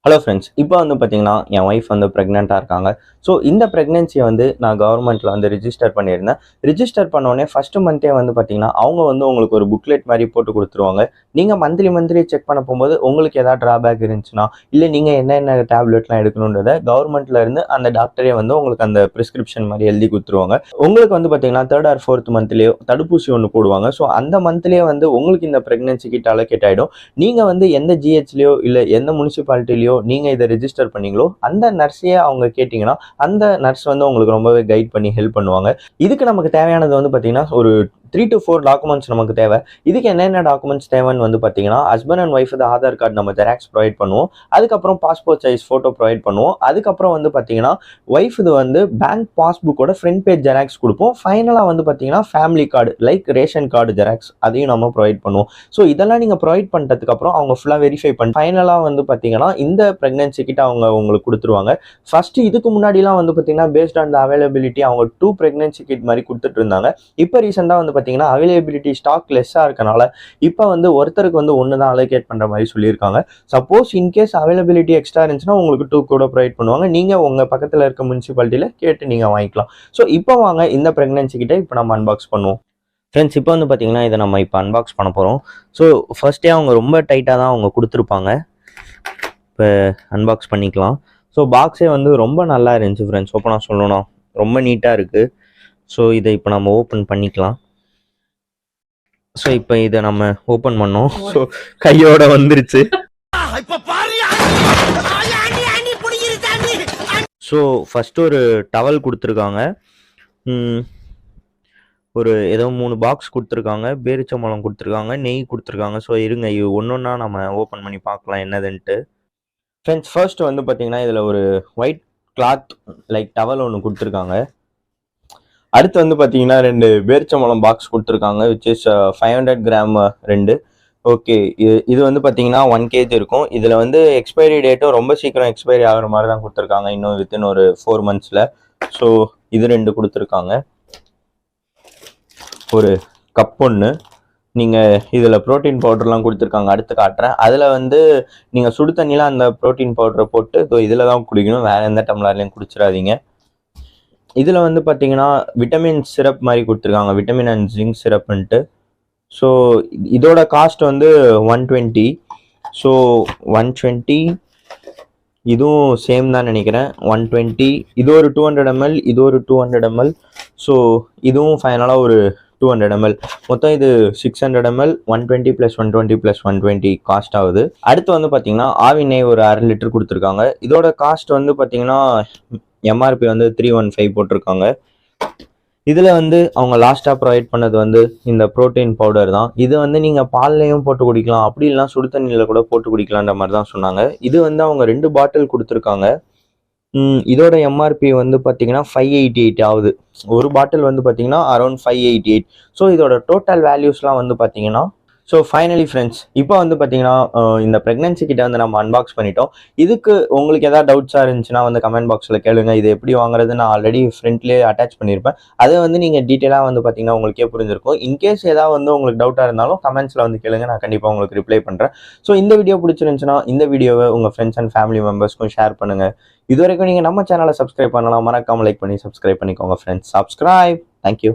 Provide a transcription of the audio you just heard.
Hello friends. இப்போ வந்து பார்த்தீங்கன்னா, என் ஒய்ஃப் வந்து ப்ரெக்னென்ட்டாக இருக்காங்க. ஸோ இந்த ப்ரெக்னன்சியை வந்து நான் கவர்மெண்ட்டில் வந்து ரிஜிஸ்டர் பண்ணியிருந்தேன். ரிஜிஸ்டர் பண்ணோடனே ஃபஸ்ட்டு மந்த்தே வந்து பார்த்தீங்கன்னா, அவங்க வந்து உங்களுக்கு ஒரு புக்லெட் மாதிரி போட்டு கொடுத்துருவாங்க. நீங்கள் மந்த்லி செக் பண்ண போகும்போது உங்களுக்கு எதாவது ட்ராபேக் இருந்துச்சுன்னா, இல்லை நீங்கள் என்னென்ன டேப்லெட்லாம் எடுக்கணுன்றதை கவர்மெண்ட்டில் இருந்து அந்த டாக்டரே வந்து உங்களுக்கு அந்த ப்ரிஸ்கிரிப்ஷன் மாதிரி எழுதி கொடுத்துருவாங்க. உங்களுக்கு வந்து பார்த்தீங்கன்னா 3rd or 4th மந்த்லேயோ தடுப்பூசி ஒன்று போடுவாங்க. ஸோ அந்த மந்த்லேயே வந்து உங்களுக்கு இந்த ப்ரெக்னன்சி கிட்ட அலோகேட் ஆகிடும். நீங்கள் வந்து எந்த ஜிஹெச்லையோ இல்லை எந்த முனிசிபாலிட்டிலையோ நீங்கள் இதை ரிஜிஸ்டர் பண்ணீங்களோ அந்த நர்ஸையே அவங்க கேட்டிங்கன்னா அந்த நர்ஸ் வந்து உங்களுக்கு ரொம்பவே கைட் பண்ணி ஹெல்ப் பண்ணுவாங்க. இதுக்கு நமக்கு தேவையானது வந்து பார்த்தீங்கன்னா ஒரு 3 to 4 டாக்குமெண்ட்ஸ் நமக்கு தேவை. இதுக்கு என்னென்ன டாக்குமெண்ட்ஸ் தேவைன்னு வந்து பார்த்தீங்கன்னா, husband and wife Aadhaar card நம்ம ஜெராக்ஸ் ப்ரொவைட் பண்ணுவோம். அதுக்கப்புறம் பாஸ்போர்ட் சைஸ் ஃபோட்டோ ப்ரொவைட் பண்ணுவோம். அதுக்கப்புறம் வந்து பார்த்தீங்கன்னா ஒய்ஃப் இது வந்து பேங்க் பாஸ்புக்கோட ஃப்ரண்ட் பேஜ் ஜெராக்ஸ் கொடுப்போம். ஃபைனலாக வந்து பார்த்தீங்கன்னா family card like ration card xerox அதையும் நம்ம ப்ரொவைட் பண்ணுவோம். ஸோ இதெல்லாம் நீங்கள் ப்ரொவைட் பண்ணுறதுக்கப்புறம் அவங்க ஃபுல்லாக வெரிஃபை பண்ணி ஃபைனலாக வந்து பார்த்தீங்கன்னா இந்த ப்ரெக்னன்சி கிட்ட அவங்க உங்களுக்கு கொடுத்துருவாங்க. ஃபர்ஸ்ட் இதுக்கு முன்னாடிலாம் வந்து பார்த்தீங்கன்னா பேஸ்ட் ஆன் த அவைலபிலிட்டி அவங்க 2 ப்ரெக்னன்சி கிட் மாதிரி கொடுத்துட்டு இருந்தாங்க. இப்போ ரீசெண்டாக வந்து பார்த்தீங்கன்னா அவைலபிலிட்டி ஸ்டாக் லெஸ்ஸாக இருக்கனால இப்போ வந்து ஒருத்தருக்கு வந்து ஒன்று தான் அலோகேட் பண்ணுற மாதிரி சொல்லியிருக்காங்க. சப்போஸ் இன்கேஸ் அவைலபிலிட்டி எக்ஸ்ட்ரா இருந்துச்சுன்னா உங்களுக்கு 2 கூட ப்ரொவைட் பண்ணுவாங்க. நீங்கள் உங்கள் பக்கத்தில் இருக்க முனிசிபாலிட்டியில் கேட்டு நீங்கள் வாங்கிக்கலாம். ஸோ இப்போ வாங்க இந்த ப்ரெக்னன்சி கிட்ட இப்போ நம்ம அன்பாக்ஸ் பண்ணுவோம். ஃப்ரெண்ட்ஸ், இப்போ வந்து பார்த்தீங்கன்னா இதை நம்ம இப்போ அன்பாக்ஸ் பண்ண போகிறோம். ஸோ ஃபர்ஸ்டே அவங்க ரொம்ப டைட்டாக தான் அவங்க கொடுத்துருப்பாங்க. இப்போ அன்பாக்ஸ் பண்ணிக்கலாம். ஸோ பாக்ஸே வந்து ரொம்ப நல்லா இருந்துச்சு ஃப்ரெண்ட்ஸ். ஓப்பனாக சொல்லணும் ரொம்ப நீட்டாக இருக்குது. ஸோ இதை இப்போ நம்ம ஓப்பன் பண்ணிக்கலாம். ஸோ இப்போ இதை நம்ம ஓப்பன் பண்ணோம். ஸோ கையோட வந்துருச்சு. ஸோ ஃபஸ்ட்டு ஒரு டவல் கொடுத்துருக்காங்க. ஒரு ஏதோ 3 பாக்ஸ் கொடுத்துருக்காங்க. பேரிச்சம்பழம் கொடுத்துருக்காங்க, நெய் கொடுத்துருக்காங்க. ஸோ இருங்க இது ஒன்றா நம்ம ஓப்பன் பண்ணி பார்க்கலாம் என்னதுன்ட்டு. ஃப்ரெண்ட்ஸ், ஃபர்ஸ்ட் வந்து பார்த்தீங்கன்னா இதில் ஒரு ஒயிட் கிளாத் லைக் டவல் ஒன்று கொடுத்துருக்காங்க. அடுத்து வந்து பார்த்தீங்கன்னா 2 பேரிச்சம்பழம் பாக்ஸ் கொடுத்துருக்காங்க விச் இஸ் 500 கிராம் 2. ஓகே, இது வந்து பார்த்தீங்கன்னா 1 kg இருக்கும். இதில் வந்து எக்ஸ்பைரி டேட்டும் ரொம்ப சீக்கிரம் எக்ஸ்பைரி ஆகிற மாதிரி தான் கொடுத்துருக்காங்க, இன்னும் வித்தின் ஒரு 4 monthsல. ஸோ இது 2 கொடுத்துருக்காங்க. ஒரு கப் ஒன்று. நீங்கள் இதில் ப்ரோட்டீன் பவுடர்லாம் கொடுத்துருக்காங்க, அடுத்து காட்டுறேன். அதில் வந்து நீங்கள் சுடு தண்ணியில் அந்த ப்ரோட்டீன் பவுடரை போட்டு இதில் தான் குடிக்கணும், வேறு எந்த டம்ளர்லையும் குடிச்சிடாதீங்க. இதில் வந்து பார்த்தீங்கன்னா விட்டமின் சிரப் மாதிரி கொடுத்துருக்காங்க, விட்டமின் அண்ட் ஜிங்க் சிரப்ன்ட்டு. ஸோ இதோட காஸ்ட் வந்து 120. ஸோ 120 இதுவும் சேம் தான் நினைக்கிறேன். 120 இது ஒரு 200 ml, இது ஒரு 200 ml. ஸோ இதுவும் ஃபைனலாக ஒரு 200 ml. மொத்தம் இது 600 ml. 120 + 120 + 120 காஸ்ட் ஆகுது. அடுத்து வந்து பார்த்தீங்கன்னா ஆவினை ஒரு 1/2 லிட்டர் கொடுத்துருக்காங்க. இதோட காஸ்ட் வந்து பார்த்தீங்கன்னா எம்ஆர்பி வந்து 315 போட்டிருக்காங்க. இதில் வந்து அவங்க லாஸ்ட்டாக ப்ரொவைட் பண்ணது வந்து இந்த ப்ரோட்டீன் பவுடர் தான். இது வந்து நீங்கள் பால்லையும் போட்டு குடிக்கலாம், அப்படி இல்லைனா சுடு தண்ணியில் கூட போட்டு குடிக்கலான்ற மாதிரி தான் சொன்னாங்க. இது வந்து அவங்க 2 பாட்டில் கொடுத்துருக்காங்க. இதோட எம்ஆர்பி வந்து பார்த்தீங்கன்னா 588 ஆகுது. ஒரு பாட்டில் வந்து பார்த்தீங்கன்னா அரௌண்ட் 588. ஸோ இதோட டோட்டல் வேல்யூஸ்லாம் வந்து பார்த்தீங்கன்னா ஃபைனலி ஃப்ரெண்ட்ஸ், இப்போ வந்து பார்த்தீங்கன்னா இந்த ப்ரெக்னன்சி கிட்ட வந்து நம்ம அன்பாக்ஸ் பண்ணிட்டோம். இதுக்கு உங்களுக்கு எதாவது டவுட்ஸாக இருந்துச்சுன்னா வந்து கமெண்ட் பாக்ஸில் கேளுங்க. இது எப்படி வாங்குறது நான் ஆல்ரெடி ஃப்ரெண்ட்லேயே அட்டாச் பண்ணியிருப்பேன். அதை வந்து நீங்கள் டீட்டெயிலாக வந்து பார்த்தீங்கன்னா உங்களுக்கே புரிஞ்சிருக்கும். இன்கேஸ் ஏதாவது வந்து உங்களுக்கு டவுட்டாக இருந்தாலும் கமெண்ட்ஸில் வந்து கேளுங்க, நான் கண்டிப்பாக உங்களுக்கு ரிப்ளை பண்ணுறேன். ஸோ இந்த வீடியோ பிடிச்சிருந்துச்சுன்னா இந்த வீடியோவை உங்கள் ஃப்ரெண்ட்ஸ் அண்ட் ஃபேமிலி மெம்பர்ஸ்க்கும் ஷேர் பண்ணுங்கள். இது வரைக்கும் நீங்கள் நம்ம சேனலை சப்ஸ்கிரைப் பண்ணலாம், மறக்காமல் லைக் பண்ணி சப்ஸ்கிரைப் பண்ணிக்கோங்க ஃப்ரெண்ட்ஸ். சப்ஸ்கிரைப். தேங்க்யூ.